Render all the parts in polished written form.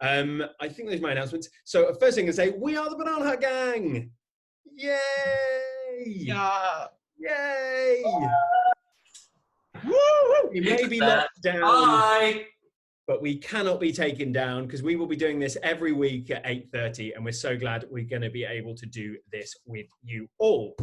I think those are my announcements. So first thing to say, we are the Banana Hut Gang. Yay! Yeah. Yay! Woo! We may be locked down, but we cannot be taken down because we will be doing this every week at 8:30, and we're so glad we're going to be able to do this with you all.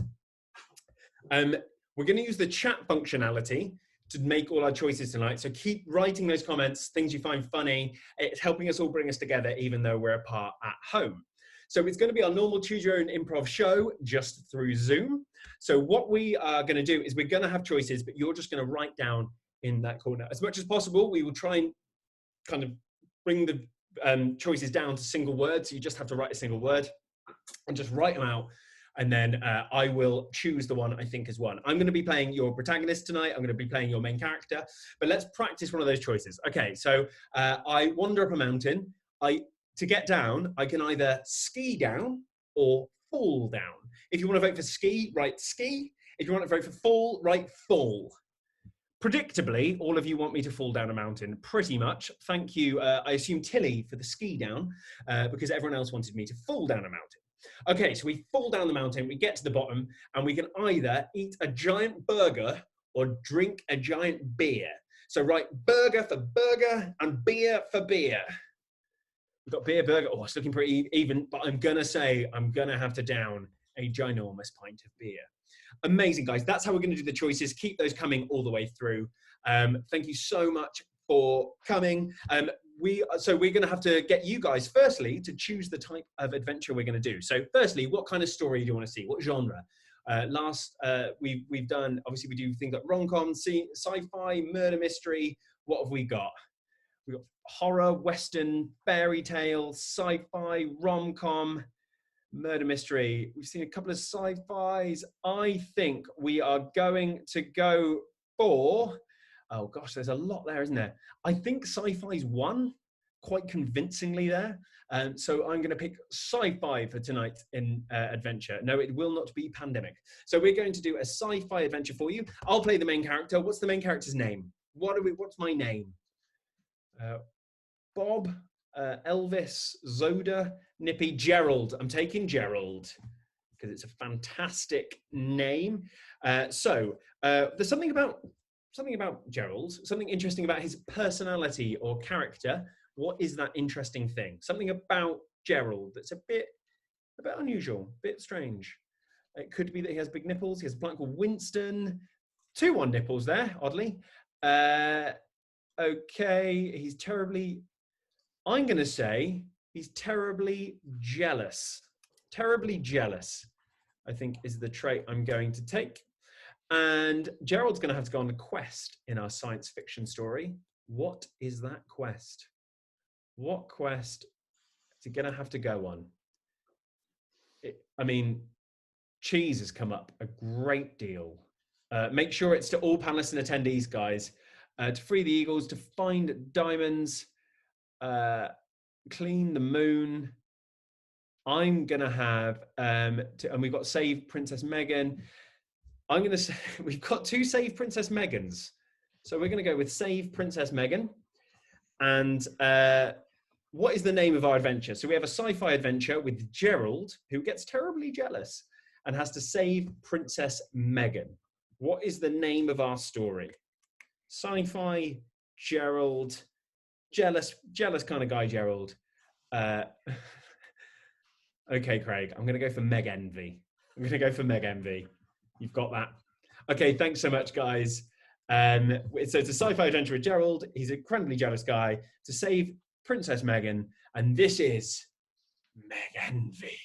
We're going to use the chat functionality to make all our choices tonight. So keep writing those comments, things you find funny. It's helping us all bring us together, even though we're apart at home. So it's going to be our normal Choose Your Own Improv show, just through Zoom. So what we are going to do is we're going to have choices, but you're just going to write down in that corner. As much as possible, we will try and kind of bring the choices down to single words. So you just have to write a single word and just write them out. And then I will choose the one I think is one. I'm going to be playing your protagonist tonight. I'm going to be playing your main character. But let's practice one of those choices. Okay, so I wander up a mountain. To get down, I can either ski down or fall down. If you want to vote for ski, write ski. If you want to vote for fall, write fall. Predictably, all of you want me to fall down a mountain, pretty much. Thank you, I assume Tilly, for the ski down, because everyone else wanted me to fall down a mountain. Okay, so we fall down the mountain, we get to the bottom, and we can either eat a giant burger or drink a giant beer. So write burger for burger and beer for beer. We've got beer, burger. Oh, it's looking pretty even, but I'm going to say I'm going to have to down a ginormous pint of beer. Amazing, guys. That's how we're going to do the choices. Keep those coming all the way through. Thank you so much for coming. So we're going to have to get you guys, firstly, to choose the type of adventure we're going to do. So firstly, what kind of story do you want to see? What genre? We've done, obviously we do things like rom-com, sci-fi, murder mystery. What have we got? We've got horror, western, fairy tale, sci-fi, rom-com, murder mystery. We've seen a couple of sci-fis. I think we are going to go for, oh gosh, there's a lot there, isn't there? I think sci-fi's won quite convincingly there. So I'm going to pick sci-fi for tonight in adventure. No, it will not be pandemic. So we're going to do a sci-fi adventure for you. I'll play the main character. What's the main character's name? What's my name? Bob, Elvis, Zoda, Nippy, Gerald. I'm taking Gerald because it's a fantastic name. There's something about Gerald, something interesting about his personality or character. What is that interesting thing? Something about Gerald that's a bit unusual, a bit strange. It could be that he has big nipples. He has a plant called Winston. 2 on nipples there, oddly. Okay, I'm going to say he's terribly jealous. Terribly jealous, I think, is the trait I'm going to take. And Gerald's going to have to go on a quest in our science fiction story. What is that quest? What quest is he going to have to go on? Cheese has come up a great deal. Make sure it's to all panelists and attendees, guys. To free the eagles, to find diamonds, clean the moon. I'm going to have, and we've got Save Princess Meghan. I'm going to say, we've got 2 Save Princess Meghans. So we're going to go with Save Princess Meghan. And what is the name of our adventure? So we have a sci-fi adventure with Gerald, who gets terribly jealous and has to save Princess Meghan. What is the name of our story? Sci-fi, Gerald, jealous kind of guy, Gerald. Okay, Craig, I'm going to go for Meg-Envy. You've got that. Okay, thanks so much, guys. So it's a sci-fi adventure with Gerald. He's an incredibly jealous guy to save Princess Meghan, and this is Meg-Envy.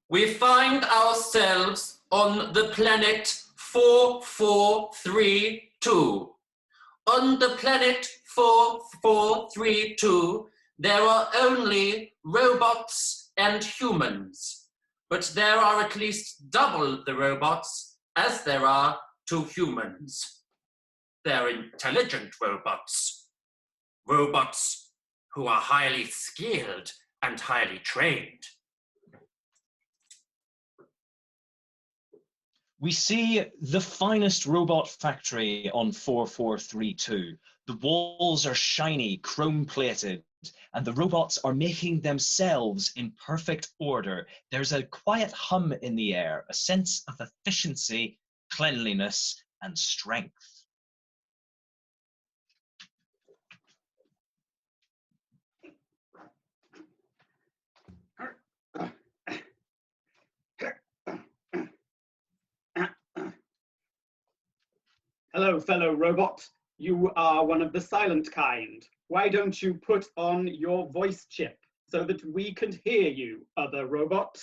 We find ourselves on the planet 4432. On the planet 4432, there are only robots and humans, but there are at least double the robots as there are to humans. They're intelligent robots. Robots who are highly skilled and highly trained. We see the finest robot factory on 4432. The walls are shiny, chrome-plated, and the robots are making themselves in perfect order. There's a quiet hum in the air, a sense of efficiency, cleanliness, and strength. Hello, fellow robot. You are one of the silent kind. Why don't you put on your voice chip so that we can hear you, other robot?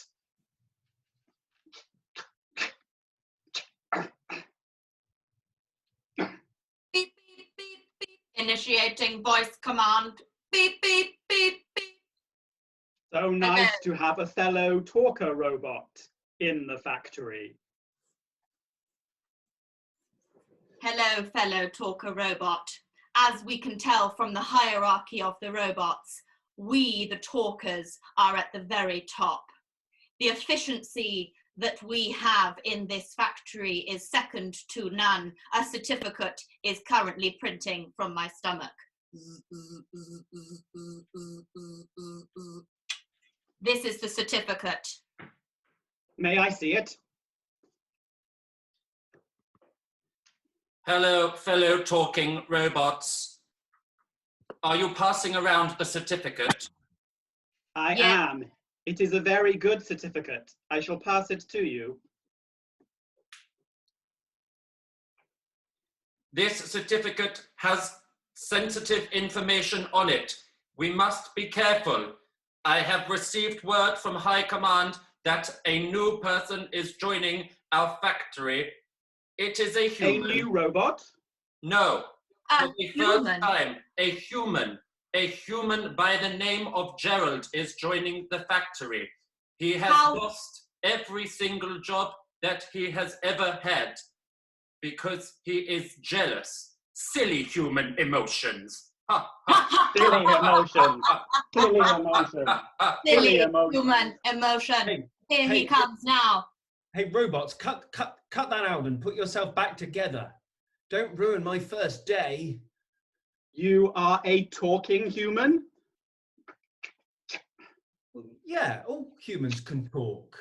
Beep, beep, beep, beep. Initiating voice command. Beep, beep, beep, beep. So nice to have a fellow talker robot in the factory. Hello, fellow talker robot. As we can tell from the hierarchy of the robots, we, the talkers, are at the very top. The efficiency that we have in this factory is second to none. A certificate is currently printing from my stomach. This is the certificate. May I see it? Hello, fellow talking robots. Are you passing around the certificate? I am. It is a very good certificate. I shall pass it to you. This certificate has sensitive information on it. We must be careful. I have received word from High Command that a new person is joining our factory. It is a human. A new robot? No. A For the human. first time, a human by the name of Gerald is joining the factory. He has lost every single job that he has ever had because he is jealous. Silly human emotions. Silly emotions. Silly emotions. Silly emotions. human emotion. Here he comes now. Hey, robots, cut that out and put yourself back together. Don't ruin my first day. You are a talking human? Yeah, all humans can talk,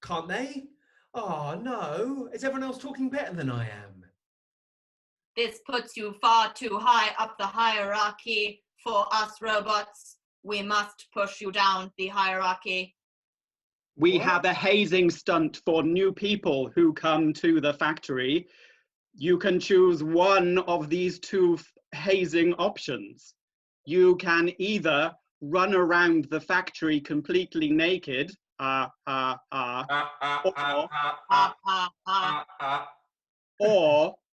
can't they? Oh, no. Is everyone else talking better than I am? This puts you far too high up the hierarchy for us robots. We must push you down the hierarchy. We have a hazing stunt for new people who come to the factory. You can choose one of these two hazing options. You can either run around the factory completely naked, or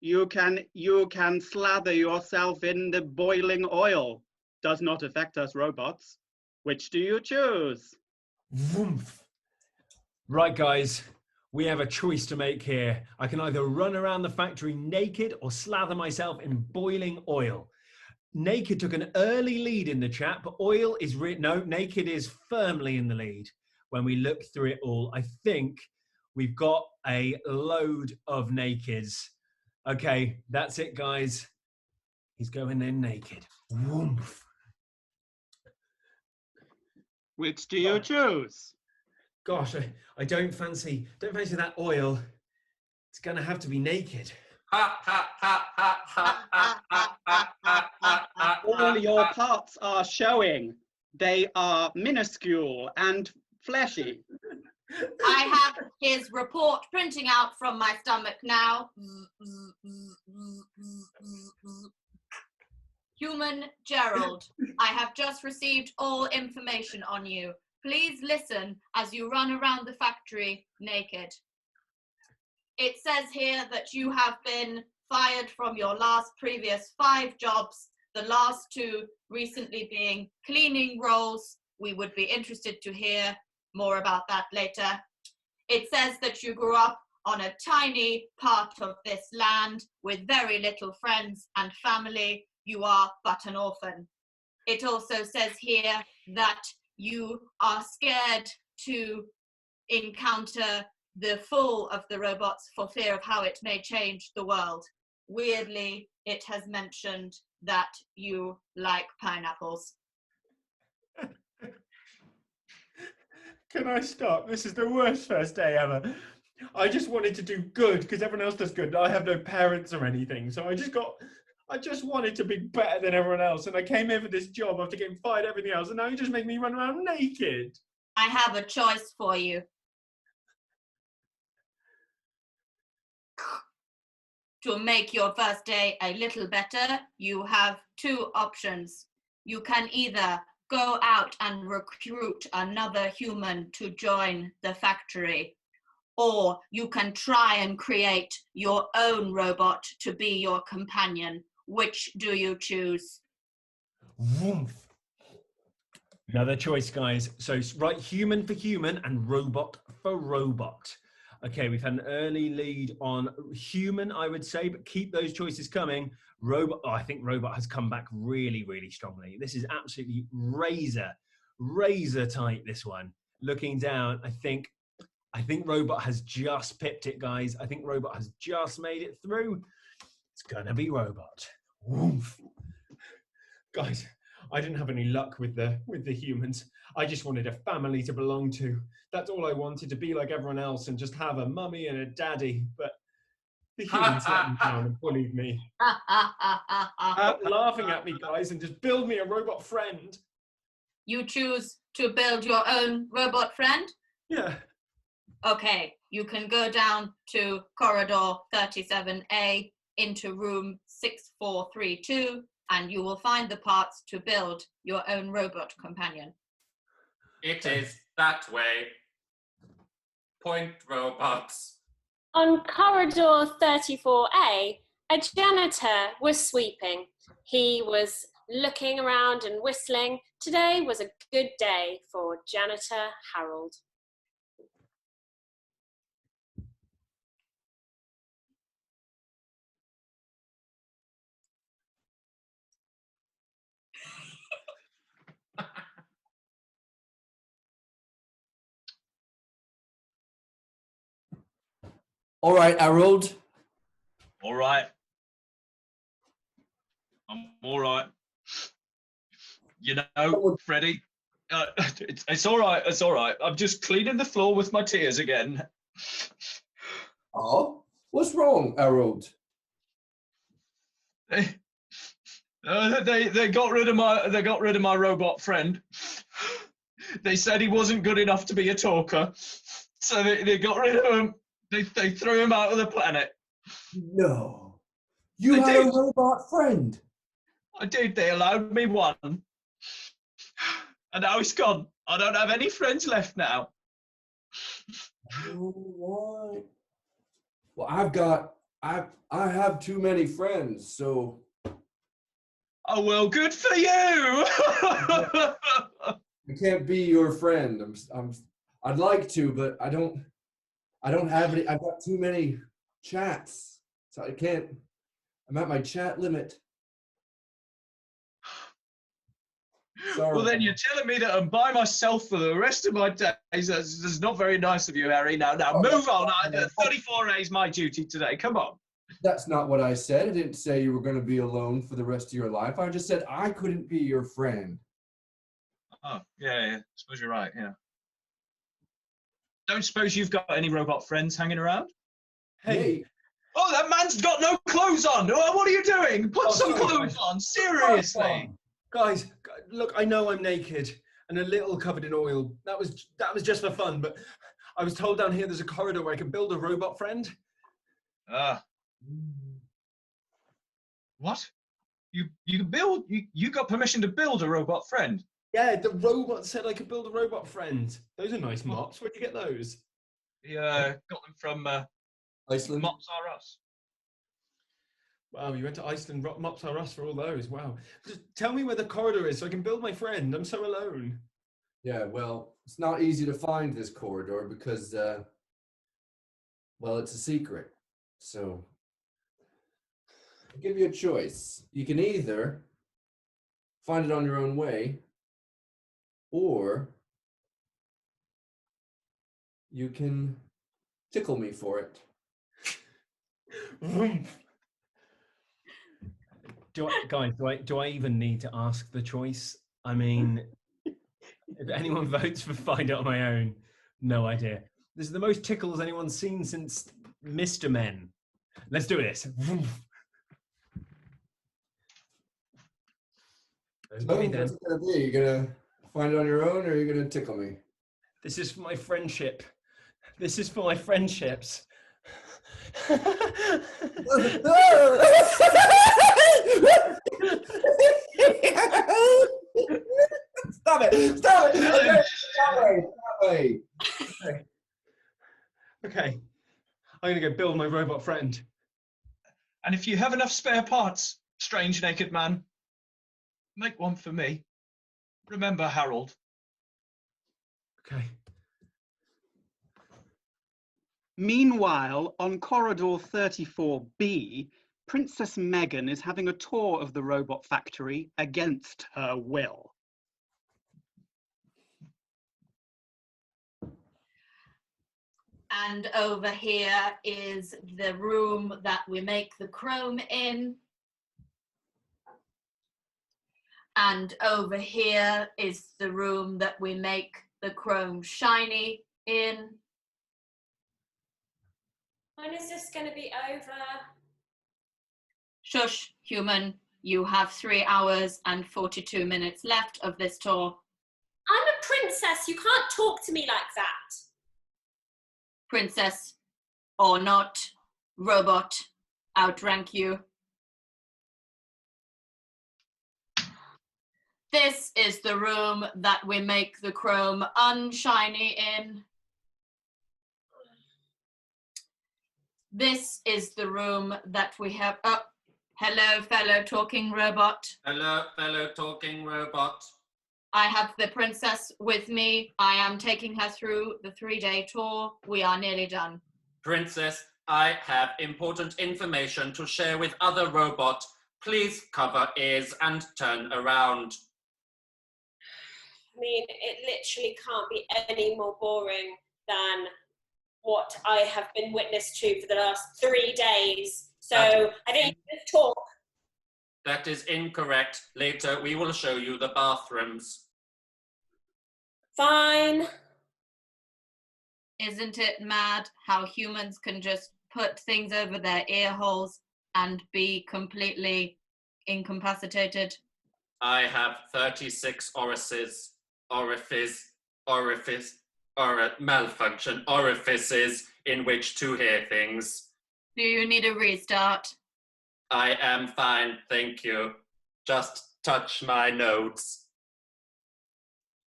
you can slather yourself in the boiling oil. Does not affect us robots. Which do you choose? Vroomf. Right, guys, we have a choice to make here. I can either run around the factory naked or slather myself in boiling oil. Naked took an early lead in the chat, but oil is naked is firmly in the lead. When we look through it all, I think we've got a load of nakeds. Okay, that's it, guys. He's going in naked. Woomph. Which do you choose? Gosh, I don't fancy that oil. It's gonna have to be naked. All your parts are showing. They are minuscule and fleshy. I have his report printing out from my stomach now. Human Gerald, I have just received all information on you. Please listen as you run around the factory naked. It says here that you have been fired from your previous 5 jobs, the last 2 recently being cleaning roles. We would be interested to hear more about that later. It says that you grew up on a tiny part of this land with very little friends and family. You are but an orphan. It also says here that you are scared to encounter the full of the robots for fear of how it may change the world. Weirdly, it has mentioned that you like pineapples. Can I stop? This is the worst first day ever. I just wanted to do good because everyone else does good. I have no parents or anything, so I just wanted to be better than everyone else, and I came here for this job after getting fired, everything else, and now you just make me run around naked. I have a choice for you. To make your first day a little better, you have two options. You can either go out and recruit another human to join the factory, or you can try and create your own robot to be your companion. Which do you choose? Woof. Another choice, guys. So right, human for human and robot for robot. Okay, we've had an early lead on human, I would say, but keep those choices coming. Robot, I think robot has come back really, really strongly. This is absolutely razor tight, this one. Looking down, I think robot has just pipped it, guys. I think robot has just made it through. It's gonna be robot. Woof. Guys, I didn't have any luck with the humans. I just wanted a family to belong to. That's all I wanted, to be like everyone else and just have a mummy and a daddy. But the humans let me down and bullied me. Laughing at me, guys, and just build me a robot friend. You choose to build your own robot friend? Yeah. Okay, you can go down to corridor 37A into room 6432, and you will find the parts to build your own robot companion. It is that way. Point, robots. On corridor 34A, a janitor was sweeping. He was looking around and whistling. Today was a good day for janitor Harold. All right, Harold. All right. I'm all right. You know, Freddie, it's all right. It's all right. I'm just cleaning the floor with my tears again. Oh, what's wrong, Harold? They got rid of my robot friend. They said he wasn't good enough to be a talker, so they got rid of him. They threw him out of the planet. No, you They had did. a robot friend. I did. They allowed me one, and now he's gone. I don't have any friends left now. All right. Well, I have too many friends, so. Oh well, good for you. I can't be your friend. I'd like to, but I don't have any. I've got too many chats, so I can't. I'm at my chat limit. Sorry. Well, then you're telling me that I'm by myself for the rest of my days. That's not very nice of you, Harry. Now, move on. 34A is my duty today. Come on. That's not what I said. I didn't say you were going to be alone for the rest of your life. I just said I couldn't be your friend. Oh, yeah. I suppose you're right, yeah. Don't suppose you've got any robot friends hanging around? Hey. Oh, that man's got no clothes on. Oh, what are you doing? Put some clothes on. Seriously. Guys, look, I know I'm naked and a little covered in oil. That was just for fun, but I was told down here there's a corridor where I can build a robot friend. What? You got permission to build a robot friend? Yeah, the robot said I could build a robot friend. Those are nice mops. Where'd you get those? Yeah, got them from Iceland. Mops R Us. Wow, you went to Iceland, Mops R Us for all those. Wow. Just tell me where the corridor is so I can build my friend. I'm so alone. Yeah, well, it's not easy to find this corridor because, well, it's a secret. So, I'll give you a choice. You can either find it on your own way, or you can tickle me for it. Do I even need to ask the choice? I mean, if anyone votes for Find It on My Own, no idea. This is the most tickles anyone's seen since Mr. Men. Let's do this. So Okay, then. what's it gonna be? You gonna find it on your own, or are you gonna tickle me? This is for my friendship. This is for my friendships. Stop it! Stop it! Okay, stop it! Okay. I'm gonna go build my robot friend. And if you have enough spare parts, strange naked man, make one for me. Remember Harold. Okay. Meanwhile, on corridor 34B, Princess Megan is having a tour of the robot factory against her will. And over here is the room that we make the chrome in. And over here is the room that we make the chrome shiny in. When is this going to be over? Shush, human. You have 3 hours and 42 minutes left of this tour. I'm a princess. You can't talk to me like that. Princess or not, robot outrank you. This is the room that we make the chrome unshiny in. This is the room that we have. Oh, hello, fellow talking robot. Hello, fellow talking robot. I have the princess with me. I am taking her through the 3-day tour. We are nearly done. Princess, I have important information to share with other robot. Please cover ears and turn around. I mean, it literally can't be any more boring than what I have been witness to for the last 3 days. So I don't need to talk. That is incorrect. Later, we will show you the bathrooms. Fine. Isn't it mad how humans can just put things over their ear holes and be completely incapacitated? I have 36 malfunction orifices in which to hear things. Do you need a restart? I am fine, thank you. Just touch my nodes.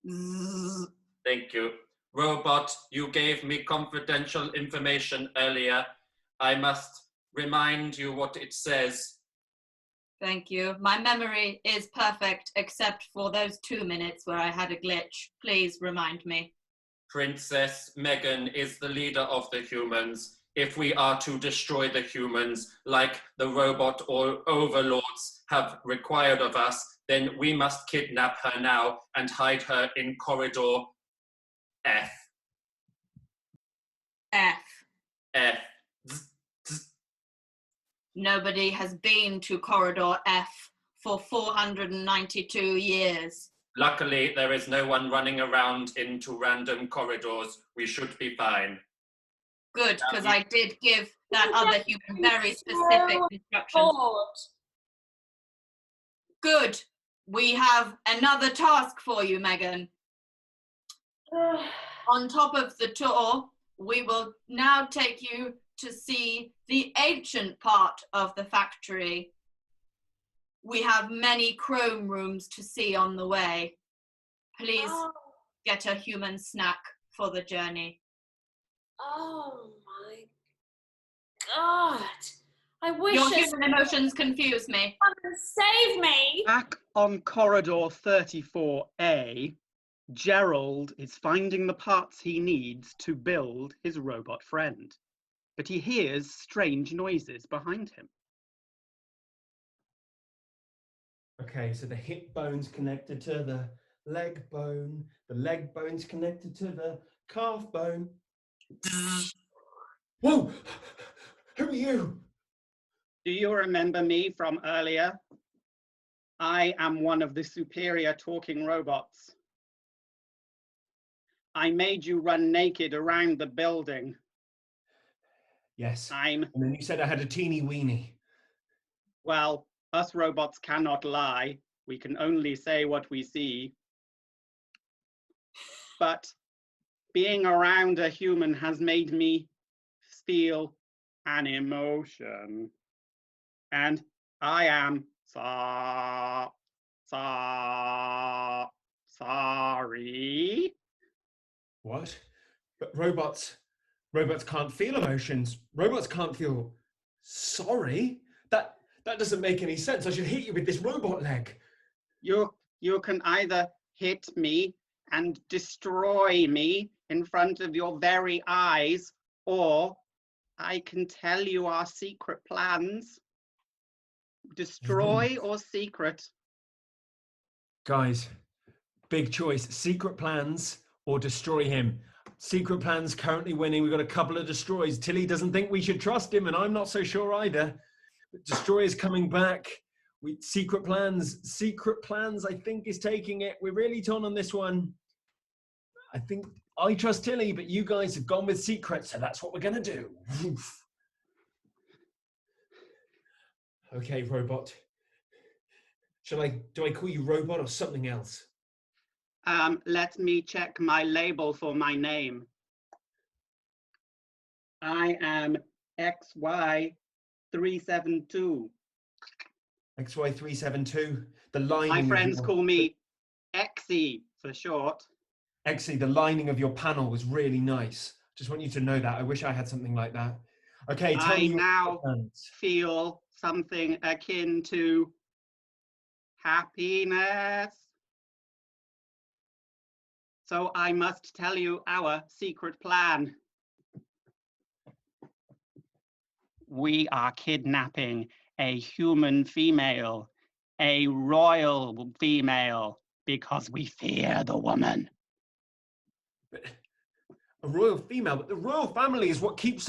Zzz. Thank you. Robot, you gave me confidential information earlier. I must remind you what it says. Thank you. My memory is perfect, except for those 2 minutes where I had a glitch. Please remind me. Princess Megan is the leader of the humans. If we are to destroy the humans, like the robot or overlords have required of us, then we must kidnap her now and hide her in corridor F. F. F. Nobody has been to corridor F for 492 years. Luckily, there is no one running around into random corridors. We should be fine. Good, because I did give that other human very specific instructions. Good. We have another task for you, Megan. On top of the tour, we will now take you to see the ancient part of the factory. We have many chrome rooms to see on the way. Please get a human snack for the journey. Oh my God. I wish Your human emotions confuse me. someone save me. Back on corridor 34A, Gerald is finding the parts he needs to build his robot friend, but he hears strange noises behind him. Okay, so the hip bone's connected to the leg bone's connected to the calf bone. Whoa! Who are you? Do you remember me from earlier? I am one of the superior talking robots. I made you run naked around the building. Yes. I'm, And then you said I had a teeny weenie. well, us robots cannot lie. We can only say what we see. But being around a human has made me feel an emotion. And I am sorry. What? But robots can't feel emotions. Robots can't feel sorry. That doesn't make any sense. I should hit you with this robot leg. You can either hit me and destroy me in front of your very eyes, or I can tell you our secret plans. Destroy or secret? Guys, big choice. Secret plans or destroy him. Secret plans currently winning. We've got a couple of destroys. Tilly doesn't think we should trust him, and I'm not so sure either. But destroy is coming back. Secret plans, I think, is taking it. We're really torn on this one. I think I trust Tilly, but you guys have gone with secret, so that's what we're going to do. Oof. Okay, robot. Do I call you robot or something else? Let me check my label for my name. I am XY372. XY372. The lining. My friends call me Exy for short. Exy, the lining of your panel was really nice. Just want you to know that. I wish I had something like that. Okay, tell me. I now feel something akin to happiness. So I must tell you our secret plan. We are kidnapping a human female, a royal female, because we fear the woman. A royal female, but the royal family is what keeps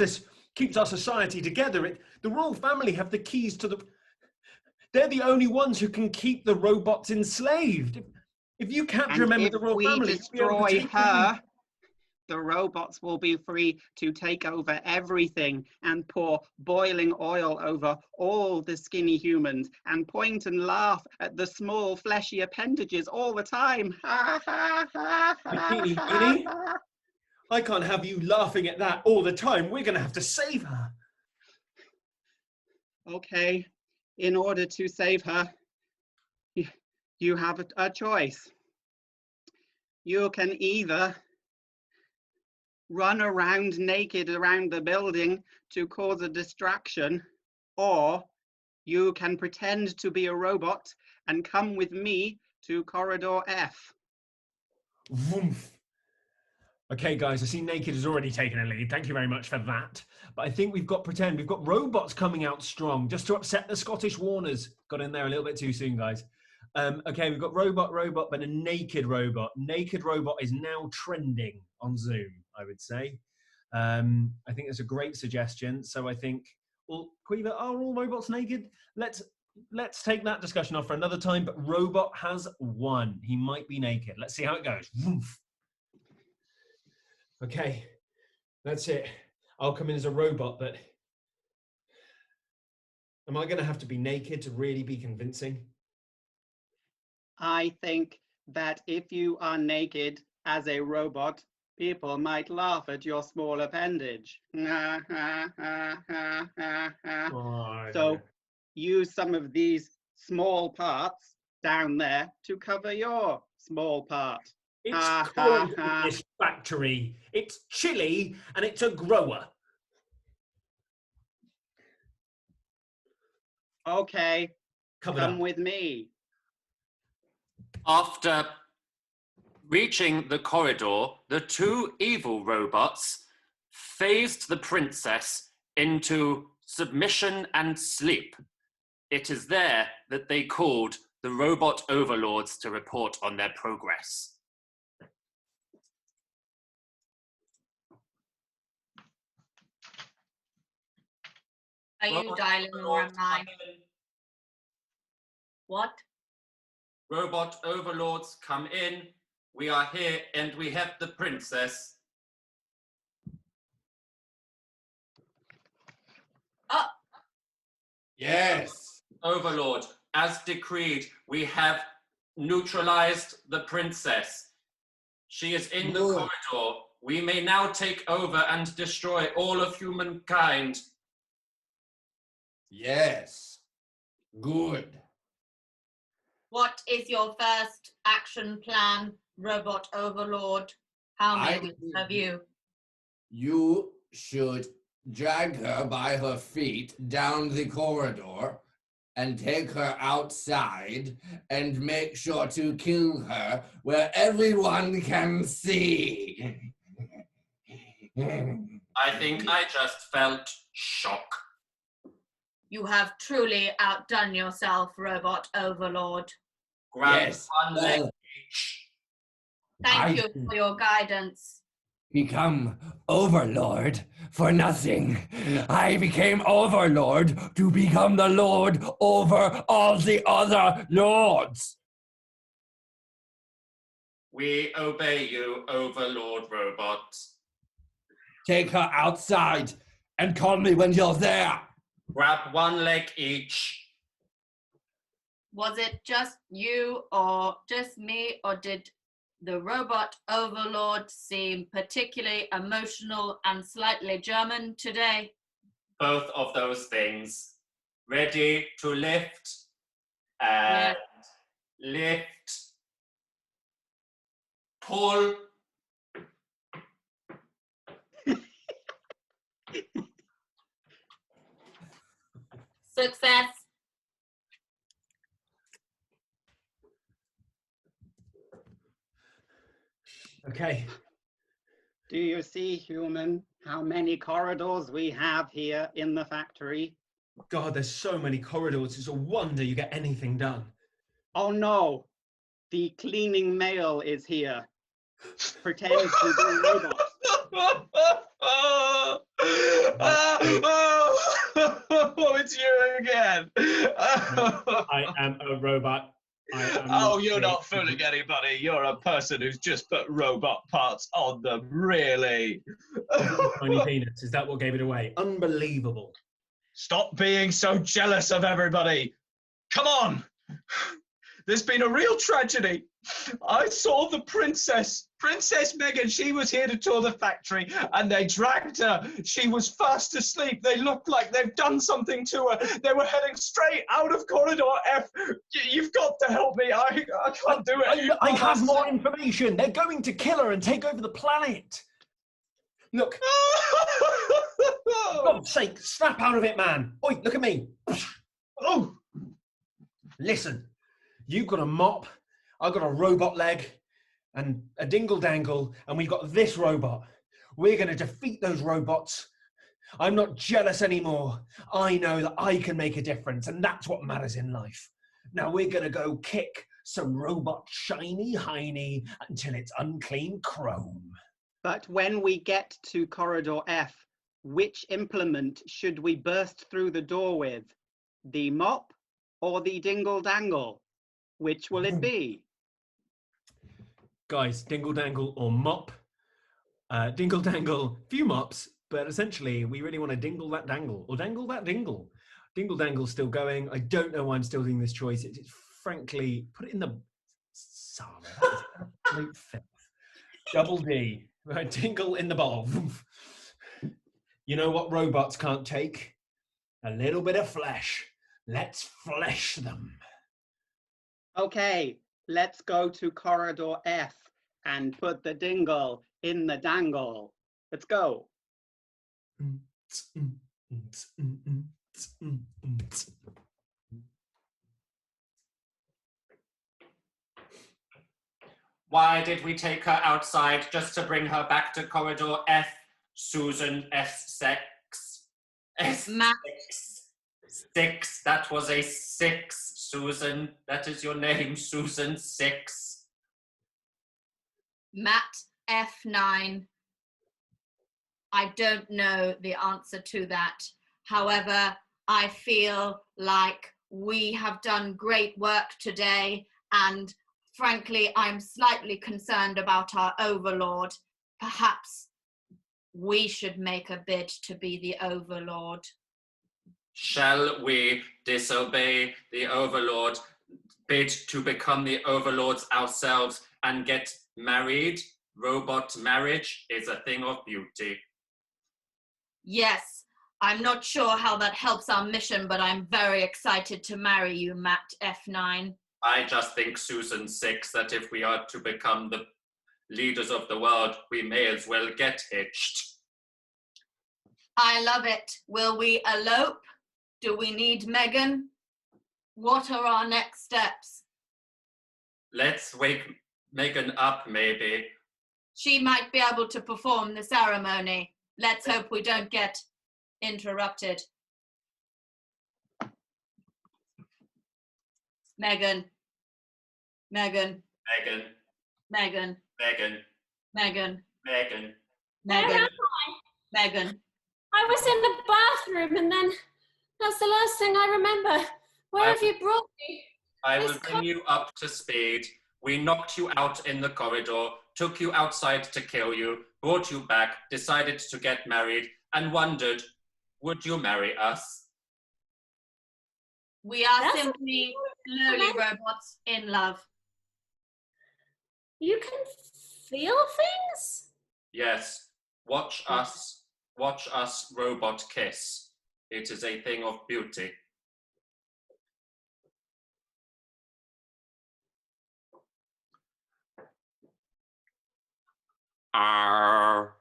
our society together. The royal family have the keys to the. They're the only ones who can keep the robots enslaved. If you capture a member of the royal family, if we destroy her, the robots will be free to take over everything and pour boiling oil over all the skinny humans and point and laugh at the small fleshy appendages all the time. Bikini Weenie? I can't have you laughing at that all the time. We're going to have to save her. Okay, in order to save her, you have a choice. You can either run around naked around the building to cause a distraction, or you can pretend to be a robot and come with me to corridor F. Woof. Okay, guys, I see naked has already taken a lead. Thank you very much for that. But I think we've got pretend. We've got robots coming out strong just to upset the Scottish Warners. Got in there a little bit too soon, guys. Okay, we've got robot, but a naked robot. Naked robot is now trending on Zoom, I would say. I think it's a great suggestion. So I think, well, Quiva, are all robots naked? Let's take that discussion off for another time. But robot has won. He might be naked. Let's see how it goes. Woof. Okay, that's it. I'll come in as a robot, but am I going to have to be naked to really be convincing? I think that if you are naked as a robot, people might laugh at your small appendage. So use some of these small parts down there to cover your small part. It's cold in this factory. It's chilly and it's a grower. Okay, come with me. After reaching the corridor, the two evil robots phased the princess into submission and sleep. It is there that they called the robot overlords to report on their progress. Are you Robot dialing or overlords, am I? come in. What? Robot overlords, come in. We are here and we have the princess. Oh, Yes. Overlord, as decreed, we have neutralized the princess. She is in the Good. corridor. We may now take over and destroy all of humankind. Yes. Good. what is your first action plan, Robot Overlord? How may we serve you? You should drag her by her feet down the corridor and take her outside and make sure to kill her where everyone can see. I think I just felt shock. You have truly outdone yourself, Robot Overlord. Grab Yes, one leg well, each. Thank you for your guidance. become overlord for nothing. I became overlord to become the lord over all the other lords. We obey you, Overlord Robot. Take her outside and call me when you're there. Grab one leg each. Was it just you or just me, or did the Robot Overlord seem particularly emotional and slightly German today? Both of those things. Ready to lift and lift. Pull. Success. Okay. Do you see, human, how many corridors we have here in the factory? God, there's so many corridors. It's a wonder you get anything done. Oh no, the cleaning male is here. Pretend to be a robot. Oh, it's you again. I am a robot. Oh, you're not fooling anybody. You're a person who's just put robot parts on them, really. Tiny penis. Is that what gave it away? Unbelievable. Stop being so jealous of everybody. Come on. There's been a real tragedy. I saw the Princess Megan. She was here to tour the factory and they dragged her. She was fast asleep. They looked like they've done something to her. They were heading straight out of corridor F. You've got to help me. I can't do it. I have more information. They're going to kill her and take over the planet. Look, for God's sake, snap out of it, man. Oi, look at me. Oh, listen, you've got a mop, I've got a robot leg, and a dingle-dangle, and we've got this robot. We're going to defeat those robots. I'm not jealous anymore. I know that I can make a difference, and that's what matters in life. Now we're going to go kick some robot shiny hiney until it's unclean chrome. But when we get to corridor F, which implement should we burst through the door with? The mop or the dingle-dangle? Which will it be? Guys, dingle-dangle or mop. Dingle-dangle, few mops, but essentially we really want to dingle that dangle, or dangle that dingle. Dingle-dangle's still going. I don't know why I'm still doing this choice. It's frankly, put it in the... Sarah, that is absolute filth. Double D. Right, dingle in the bowl. You know what robots can't take? A little bit of flesh. Let's flesh them. Okay, let's go to corridor F and put the dingle in the dangle. Let's go. Why did we take her outside just to bring her back to corridor F, Susan S6? Matt. Six. That was a 6, Susan. That is your name, Susan 6. Matt F9. I don't know the answer to that. However, I feel like we have done great work today, and frankly, I'm slightly concerned about our overlord. Perhaps we should make a bid to be the overlord. Shall we disobey the overlord, bid to become the overlords ourselves and get married? Robot marriage is a thing of beauty. Yes, I'm not sure how that helps our mission, but I'm very excited to marry you, Matt F9. I just think, Susan 6, that if we are to become the leaders of the world, we may as well get hitched. I love it. Will we elope? Do we need Megan? What are our next steps? Let's wake Megan up, maybe. She might be able to perform the ceremony. Let's hope we don't get interrupted. Megan. Megan. Megan. Megan. Megan. Megan. Megan. Where Megan. am I? Megan. I was in the bathroom, and then that's the last thing I remember. Where have you brought me? I will bring you up to speed. We knocked you out in the corridor, took you outside to kill you, brought you back, decided to get married, and wondered, would you marry us? We are That's simply lowly robots in love. You can feel things? Yes. Watch us robot kiss. It is a thing of beauty. Arr.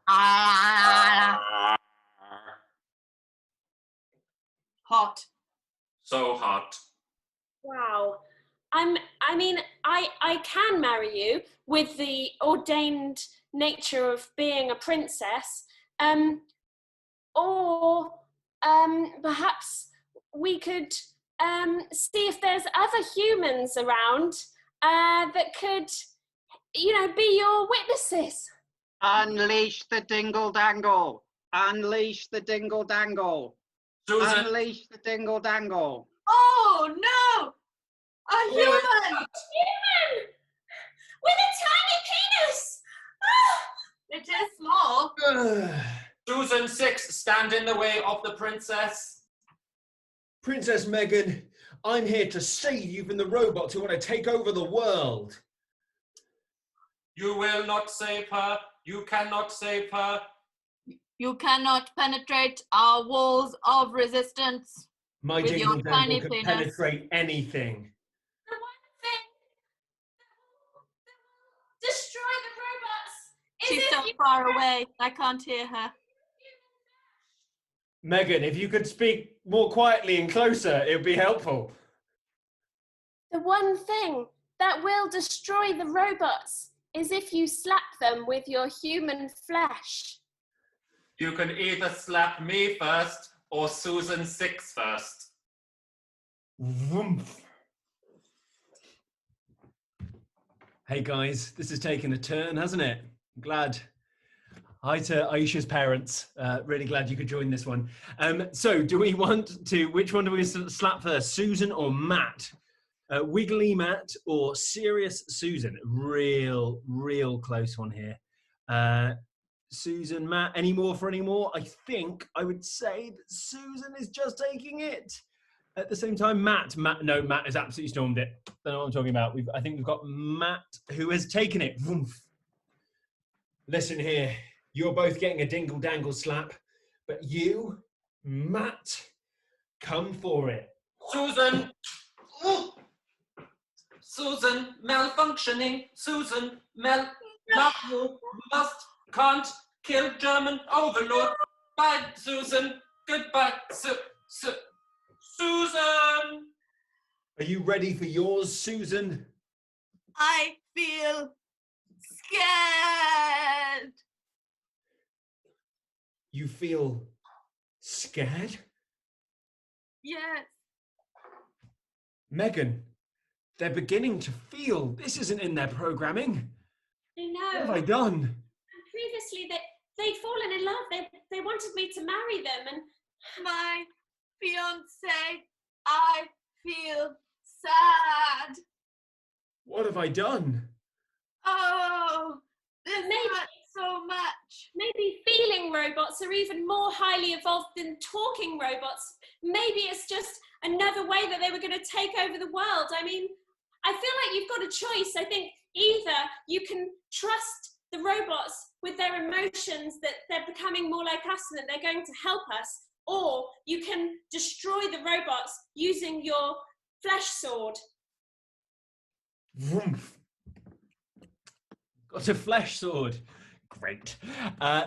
Hot. So hot. Wow. I can marry you with the ordained nature of being a princess. Or perhaps we could see if there's other humans around that could, be your witnesses. Unleash the dingle dangle. Unleash the dingle dangle. Susan. Unleash the dingle dangle. Oh no! A human! Human! With a tiny penis! Ah! It is small. Susan 6, stand in the way of the princess. Princess Megan, I'm here to save you from the robots who want to take over the world. You will not save her. You cannot save her. You cannot penetrate our walls of resistance. My With your dingle tiny dangle can penis. penetrate anything. The one thing that will destroy the robots is She's if so you far away, I can't hear her. Megan, if you could speak more quietly and closer, it would be helpful. The one thing that will destroy the robots is if you slap them with your human flesh. You can either slap me first or Susan 6 first. Vroom. Hey guys, this has taken a turn, hasn't it? I'm glad. Hi to Aisha's parents. Really glad you could join this one. So do we want to, which one do we slap first, Susan or Matt? Wiggly Matt or Serious Susan? Real close one here. Susan, Matt, any more for any more? I think I would say that Susan is just taking it. At the same time, Matt has absolutely stormed it. Don't know what I'm talking about. I think we've got Matt who has taken it. Vroom. Listen here, you're both getting a dingle dangle slap, but you, Matt, come for it. Susan! Ooh. Susan, malfunctioning. Susan, can't kill German overlord. Bye, Susan. Goodbye, Susan! Are you ready for yours, Susan? I feel scared. You feel scared? Yes. Megan, they're beginning to feel. This isn't in their programming. I know. What have I done? Previously, they'd fallen in love. They wanted me to marry them, and My fiancé, I feel sad. What have I done? Oh, this Maybe- hurts so much. Maybe feeling robots are even more highly evolved than talking robots. Maybe it's just another way that they were going to take over the world. I mean, I feel like you've got a choice. I think either you can trust the robots with their emotions, that they're becoming more like us and that they're going to help us, or you can destroy the robots using your flesh sword. Vroom. Got a flesh sword. Great.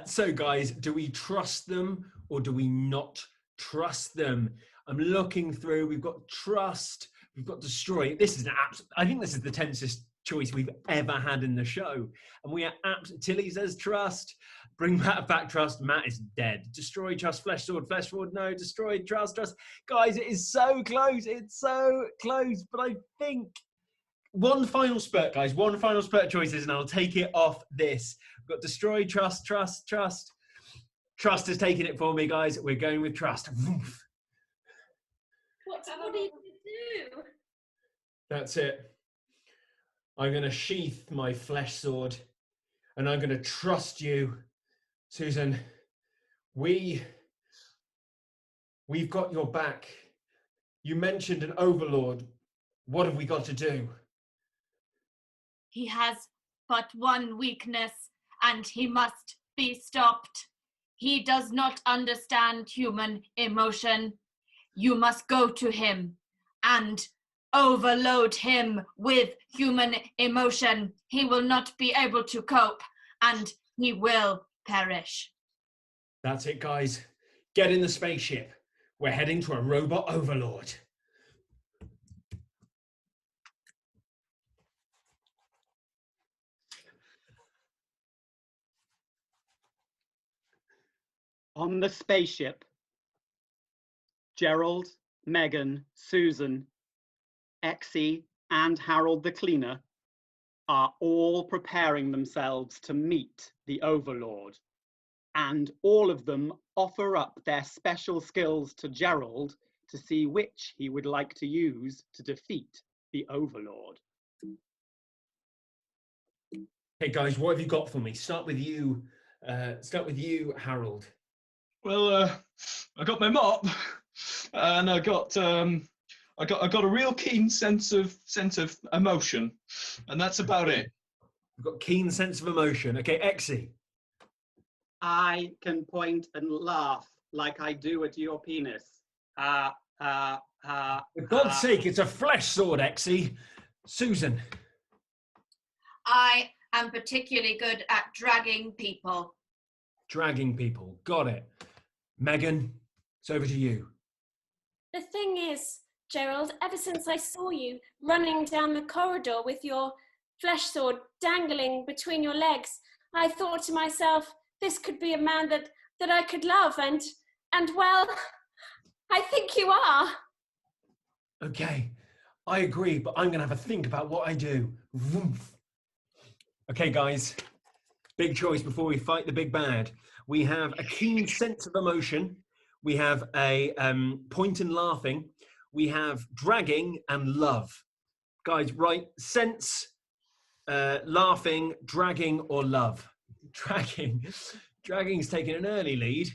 So guys, do we trust them or do we not trust them? I'm looking through. We've got trust. We've got destroy. This is I think this is the tensest choice we've ever had in the show. And we are Tilly says trust. Bring Matt back, trust. Matt is dead. Destroy, trust, flesh sword, no. Destroy, trust. Guys, it is so close. It's so close. But I think one final spurt, guys. One final spurt choices, and I'll take it off this. We've got destroy, trust. Trust has taken it for me, guys. We're going with trust. What are you going to do? That's it. I'm going to sheath my flesh sword, and I'm going to trust you, Susan. We've got your back. You mentioned an overlord. What have we got to do? He has but one weakness, and he must be stopped. He does not understand human emotion. You must go to him and overload him with human emotion. He will not be able to cope, and he will perish. That's it, guys. Get in the spaceship. We're heading to a robot overlord. On the spaceship, Gerald, Megan, Susan, Exie, and Harold the Cleaner are all preparing themselves to meet the Overlord. And all of them offer up their special skills to Gerald to see which he would like to use to defeat the Overlord. Hey guys, what have you got for me? Start with you, Harold. Well, I got my mop, and I got a real keen sense of emotion, and that's about it. We've got keen sense of emotion. Okay, Exie. I can point and laugh like I do at your penis. For God's sake, it's a flesh sword, Exie. Susan. I am particularly good at dragging people. Dragging people. Got it. Megan, it's over to you. The thing is, Gerald, ever since I saw you running down the corridor with your flesh sword dangling between your legs, I thought to myself, this could be a man that I could love, and well, I think you are. Okay, I agree, but I'm going to have a think about what I do. Woof. Okay, guys, big choice before we fight the big bad. We have a keen sense of emotion. We have a point in laughing. We have dragging and love. Guys, right? Sense, laughing, dragging, or love? Dragging's taking an early lead.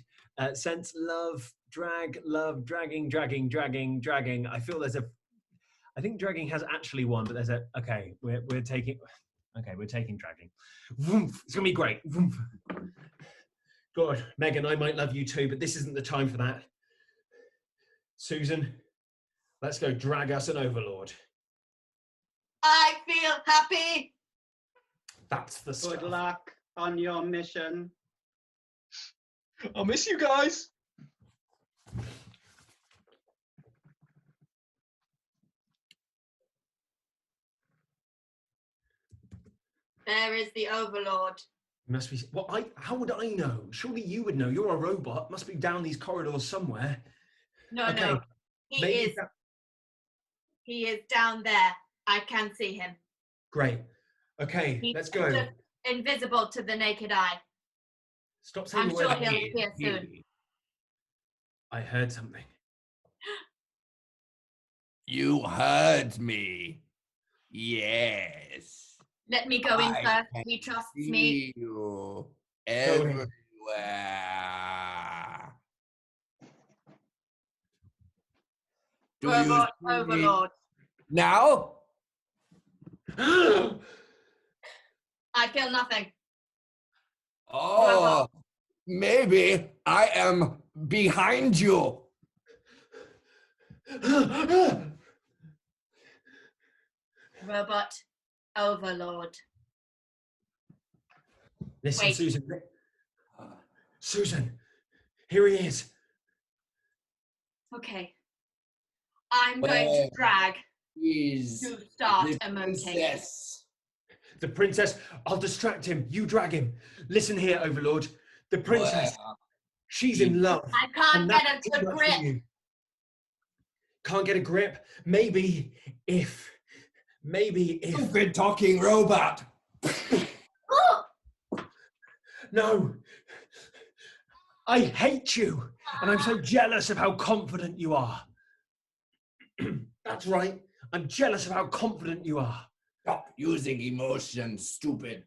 Sense, love, dragging. I feel I think dragging has actually won, but there's okay, we're taking dragging. Woof, it's gonna be great. Woof. God, Megan, I might love you too, but this isn't the time for that. Susan, let's go drag us an overlord. I feel happy. That's the stuff. Good luck on your mission. I'll miss you guys. There is the Overlord. Must be. Well, how would I know? Surely you would know. You're a robot. Must be down these corridors somewhere. No, Okay, no. He is down there. I can see him. Great. Okay, He's let's go. just invisible to the naked eye. Stop saying I'm the sure word he'll he. appear soon. I heard something. You heard me. Yes. Let me go in I first. can He trusts see me. you Go in. everywhere. Do Robot you see me overlord. now? I feel nothing. Oh, maybe I am behind you. Robot overlord. Listen, Wait. Susan. Susan, here he is. Okay. I'm going to drag He's to start the emoting. princess. The princess, I'll distract him. You drag him. Listen here, Overlord. The princess, she's in love. I can't and get that's a too good much for grip. you. Can't get a grip? Maybe if. Stupid talking robot. Oh, No. I hate you. And I'm so jealous of how confident you are. That's right. I'm jealous of how confident you are. Stop using emotions, stupid.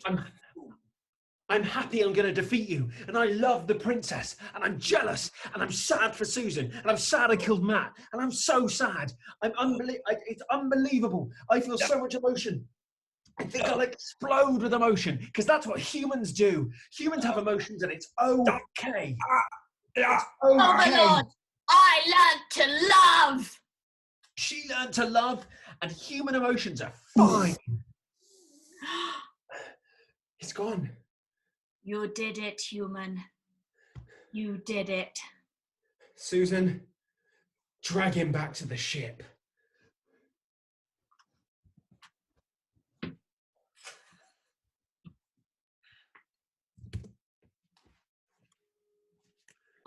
I'm happy I'm going to defeat you, and I love the princess, and I'm jealous, and I'm sad for Susan, and I'm sad I killed Matt, and I'm so sad. It's unbelievable. I feel so much emotion. I think I'll explode with emotion, because that's what humans do. Humans have emotions, and it's okay. It's okay. Overlord, I learned to love. She learned to love, and human emotions are fine. It's gone. You did it, human. You did it. Susan, drag him back to the ship.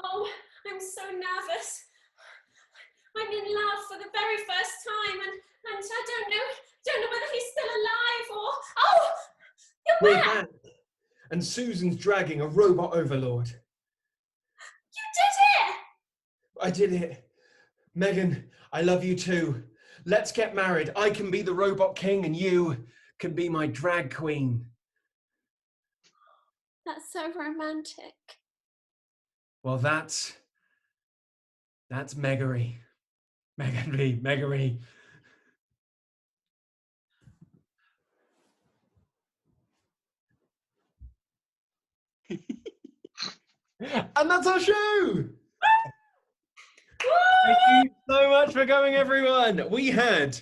Oh, I'm so nervous. I'm in love for the very first time, and I don't know whether he's still alive or... Oh, you're We're back! back. And Susan's dragging a robot overlord. You did it! I did it. Megan, I love you too. Let's get married. I can be the robot king and you can be my drag queen. That's so romantic. Well, that's Meg-Envy. Meg-Envy. And that's our show. Thank you so much for coming, everyone. We had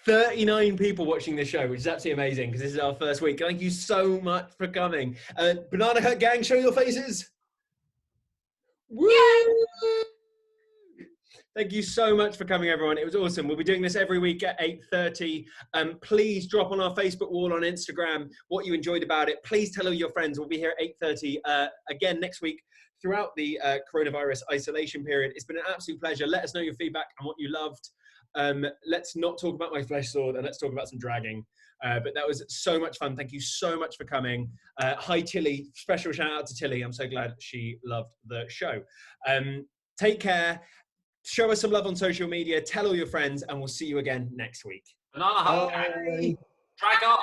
39 people watching this show, which is absolutely amazing because this is our first week. Thank you so much for coming. Banana Hut Gang, show your faces. Woo! Thank you so much for coming, everyone. It was awesome. We'll be doing this every week at 8:30. Please drop on our Facebook wall on Instagram what you enjoyed about it. Please tell all your friends. We'll be here at 8:30 again next week throughout the coronavirus isolation period. It's been an absolute pleasure. Let us know your feedback and what you loved. Let's not talk about my flesh sword and let's talk about some dragging. But that was so much fun. Thank you so much for coming. Hi, Tilly. Special shout out to Tilly. I'm so glad she loved the show. Take care. Show us some love on social media. Tell all your friends, and we'll see you again next week. Banana Hut Gang. Drag off.